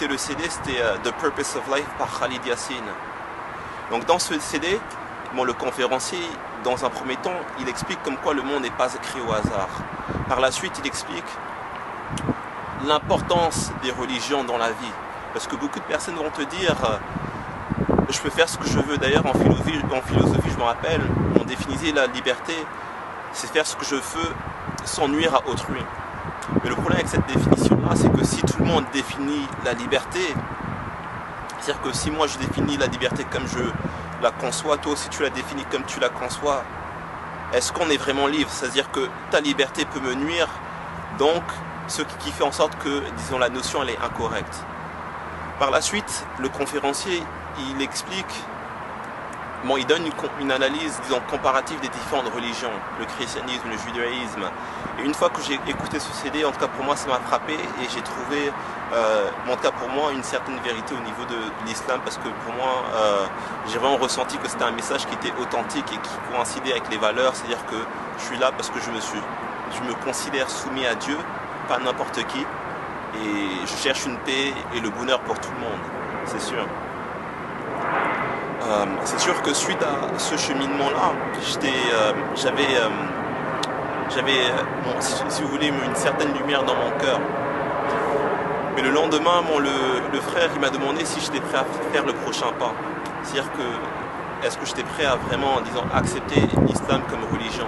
écouté le CD, c'était The Purpose of Life par Khalid Yassine. Donc dans ce CD, bon, le conférencier, dans un premier temps, il explique comme quoi le monde n'est pas écrit au hasard. Par la suite, il explique l'importance des religions dans la vie. Parce que beaucoup de personnes vont te dire je peux faire ce que je veux. D'ailleurs, en philosophie, je me rappelle, on définissait la liberté, c'est faire ce que je veux sans nuire à autrui. Mais le problème avec cette définition-là, c'est que si tout le monde définit la liberté, c'est-à-dire que si moi je définis la liberté comme je la conçois, toi aussi tu la définis comme tu la conçois, est-ce qu'on est vraiment libre? C'est-à-dire que ta liberté peut me nuire, donc ce qui fait en sorte que, disons, la notion elle est incorrecte. Par la suite, le conférencier, il explique, bon, il donne une analyse, disons, comparative des différentes religions, le christianisme, le judaïsme. Et une fois que j'ai écouté ce CD, en tout cas pour moi, ça m'a frappé et j'ai trouvé, en tout cas pour moi, une certaine vérité au niveau de l'islam, parce que pour moi, j'ai vraiment ressenti que c'était un message qui était authentique et qui coïncidait avec les valeurs, c'est-à-dire que je suis là parce que je me considère soumis à Dieu, pas n'importe qui, et je cherche une paix et le bonheur pour tout le monde, c'est sûr. C'est sûr que suite à ce cheminement-là, j'avais, bon, si vous voulez, une certaine lumière dans mon cœur. Mais le lendemain, bon, le frère, il m'a demandé si j'étais prêt à faire le prochain pas. C'est-à-dire que, est-ce que j'étais prêt à vraiment, disons, accepter l'islam comme religion.